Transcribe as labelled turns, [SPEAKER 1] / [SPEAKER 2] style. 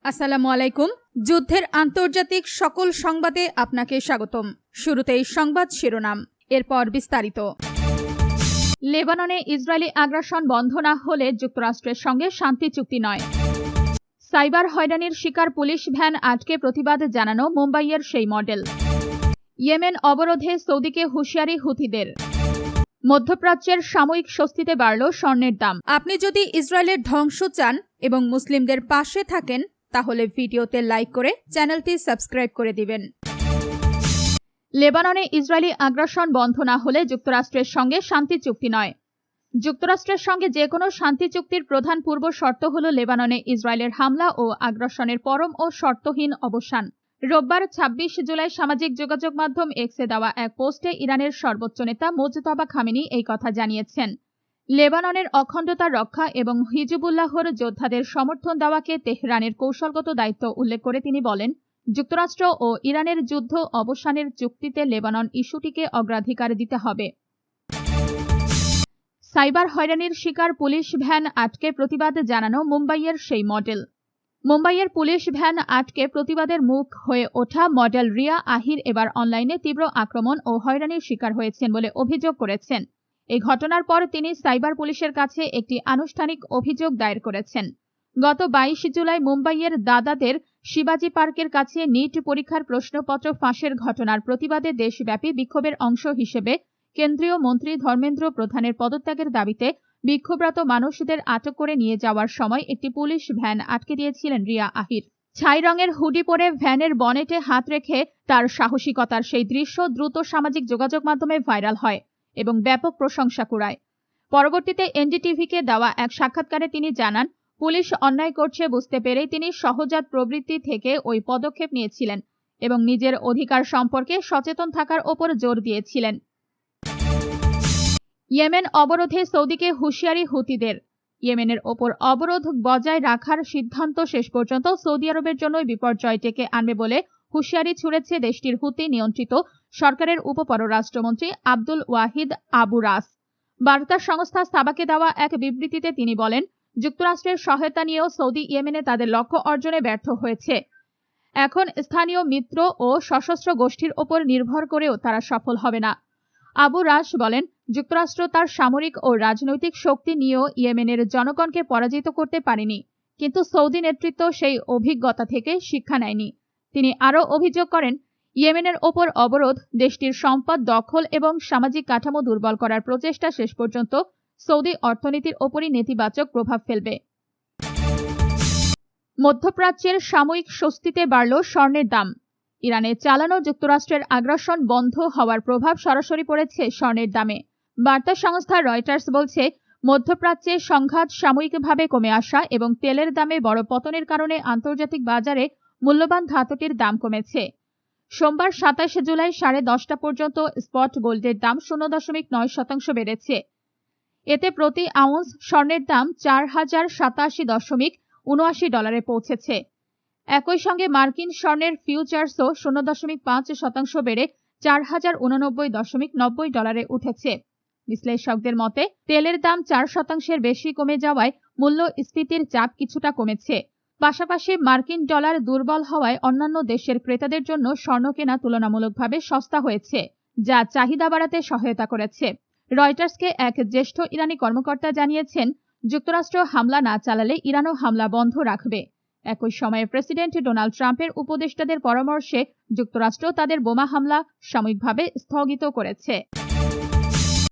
[SPEAKER 1] আসসালামু আলাইকুম। যুদ্ধের আন্তর্জাতিক সকল সংবাদে আপনাকে স্বাগতম। শুরুতেই সংবাদ শিরোনাম, এরপর বিস্তারিত। লেবাননে ইসরায়েলি আগ্রাসন বন্ধ না হলে যুক্তরাষ্ট্রের সঙ্গে শান্তি চুক্তি নয়। সাইবার হয়রানির শিকার পুলিশ ভ্যান আটকে প্রতিবাদ জানানো মুম্বাইয়ের সেই মডেল। ইয়েমেন অবরোধে সৌদিকে হুঁশিয়ারি হুথিদের। মধ্যপ্রাচ্যের সাময়িক স্বস্তিতে বাড়ল স্বর্ণের দাম। আপনি যদি ইসরায়েলের ধ্বংস চান এবং মুসলিমদের পাশে থাকেন তাহলে ভিডিওতে লাইক করে চ্যানেলটি সাবস্ক্রাইব করে দিবেন। লেবাননে ইসরায়েলি আগ্রাসন বন্ধ না হলে যুক্তরাষ্ট্রের সঙ্গে শান্তি চুক্তি নয়। যুক্তরাষ্ট্রের সঙ্গে যে কোনো শান্তি চুক্তির প্রধান পূর্ব শর্ত হল লেবাননে ইসরায়েলের হামলা ও আগ্রাসনের পরম ও শর্তহীন অবসান। রোববার ২৬ জুলাই সামাজিক যোগাযোগ মাধ্যম এক্সে দেওয়া এক পোস্টে ইরানের সর্বোচ্চ নেতা মুজতবা খামেনি এই কথা জানিয়েছেন। লেবাননের অখণ্ডতা রক্ষা এবং হিজবুল্লাহর যোদ্ধাদের সমর্থন দেওয়াকে তেহরানের কৌশলগত দায়িত্ব উল্লেখ করে তিনি বলেন, যুক্তরাষ্ট্র ও ইরানের যুদ্ধ অবসানের চুক্তিতে লেবানন ইস্যুটিকে অগ্রাধিকার দিতে হবে। সাইবার হয়রানির শিকার পুলিশ ভ্যান আটকে প্রতিবাদ জানানো মুম্বাইয়ের সেই মডেল। মুম্বাইয়ের পুলিশ ভ্যান আটকে প্রতিবাদের মুখ হয়ে ওঠা মডেল রিয়া আহির এবার অনলাইনে তীব্র আক্রমণ ও হয়রানির শিকার হয়েছেন বলে অভিযোগ করেছেন। এই ঘটনার পর তিনি সাইবার পুলিশের কাছে একটি আনুষ্ঠানিক অভিযোগ দায়ের করেছেন। গত ২২ জুলাই মুম্বাইয়ের দাদাদের শিবাজি পার্কের কাছে নিট পরীক্ষার প্রশ্নপত্র ফাঁসের ঘটনার প্রতিবাদে দেশব্যাপী বিক্ষোভের অংশ হিসেবে কেন্দ্রীয় মন্ত্রী ধর্মেন্দ্র প্রধানের পদত্যাগের দাবিতে বিক্ষোভরত মানুষদের আটক করে নিয়ে যাওয়ার সময় একটি পুলিশ ভ্যান আটকে দিয়েছিলেন রিয়া আহির। ছাই রঙের হুডি পরে ভ্যানের বনেটে হাত রেখে তার সাহসিকতার সেই দৃশ্য দ্রুত সামাজিক যোগাযোগ মাধ্যমে ভাইরাল হয় এবং ব্যাপক প্রশংসা কুড়ায়। পরবর্তীতে এনডিটিভিকে দেওয়া এক সাক্ষাৎকারে তিনি জানান, পুলিশ অন্যায় করছে বুঝতে পেরেই তিনি সহজাত প্রবৃত্তি থেকে ওই পদক্ষেপ নিয়েছিলেন এবং নিজের অধিকার সম্পর্কে সচেতন থাকার ওপর জোর দিয়েছিলেন। ইয়েমেন অবরোধে সৌদিকে হুঁশিয়ারি হুথিদের। ইয়েমেনের ওপর অবরোধ বজায় রাখার সিদ্ধান্ত শেষ পর্যন্ত সৌদি আরবের জন্যই বিপর্যয় ডেকে আনবে বলে হুঁশিয়ারি ছুড়েছে দেশটির হুথি নিয়ন্ত্রিত সরকারের উপপররাষ্ট্রমন্ত্রী আব্দুল ওয়াহিদ আবু রাস। বার্তা সংস্থা সাবাকে দেওয়া এক বিবৃতিতে তিনি বলেন, যুক্তরাষ্ট্রের সহায়তা নিয়েও সৌদি ইয়েমেনে তাদের লক্ষ্য অর্জনে ব্যর্থ হয়েছে। এখন স্থানীয় মিত্র ও সশস্ত্র গোষ্ঠীর ওপর নির্ভর করেও তারা সফল হবে না। আবু রাস বলেন, যুক্তরাষ্ট্র তার সামরিক ও রাজনৈতিক শক্তি নিয়েও ইয়েমেনের জনগণকে পরাজিত করতে পারেনি, কিন্তু সৌদি নেতৃত্ব সেই অভিজ্ঞতা থেকে শিক্ষা নেয়নি। তিনি আরও অভিযোগ করেন, ইয়েমেনের ওপর অবরোধ দেশটির সম্পদ দখল এবং সামাজিক কাঠামো দুর্বল করার প্রচেষ্টা শেষ পর্যন্ত সৌদি অর্থনীতির ওপরই নেতিবাচক প্রভাব ফেলবে। মধ্যপ্রাচ্যের সাময়িক স্বস্তিতে বাড়ল স্বর্ণের দাম। ইরানে চালানো যুক্তরাষ্ট্রের আগ্রাসন বন্ধ হওয়ার প্রভাব সরাসরি পড়েছে স্বর্ণের দামে। বার্তা সংস্থা রয়টার্স বলছে, মধ্যপ্রাচ্যে সংঘাত সাময়িকভাবে কমে আসা এবং তেলের দামে বড় পতনের কারণে আন্তর্জাতিক বাজারে মূল্যবান ধাতুটির দাম কমেছে। সোমবার ২৭ জুলাই ১০:৩০ পর্যন্ত স্পট গোল্ডের দাম ০.৯% বেড়েছে। এতে প্রতি আউন্স স্বর্ণের দাম $৪,০৮৭.৭৯ পৌঁছেছে। একই সঙ্গে মার্কিন স্বর্ণের ফিউচার্সও ০.৫% বেড়ে $৪,০৮৯.৯০ উঠেছে। বিশ্লেষকদের মতে, তেলের দাম ৪% বেশি কমে যাওয়ায় মূল্যস্ফীতির চাপ কিছুটা কমেছে। পাশাপাশি মার্কিন ডলার দুর্বল হওয়ায় অন্যান্য দেশের ক্রেতাদের জন্য স্বর্ণ কেনা তুলনামূলকভাবে সস্তা হয়েছে, যা চাহিদা বাড়াতে সহায়তা করেছে। রয়টার্সকে এক জ্যেষ্ঠ ইরানি কর্মকর্তা জানিয়েছেন, যুক্তরাষ্ট্র হামলা না চালালে ইরানও হামলা বন্ধ রাখবে। একই সময়ে প্রেসিডেন্ট ডোনাল্ড ট্রাম্পের উপদেষ্টাদের পরামর্শে যুক্তরাষ্ট্র তাদের বোমা হামলা সাময়িকভাবে স্থগিত করেছে।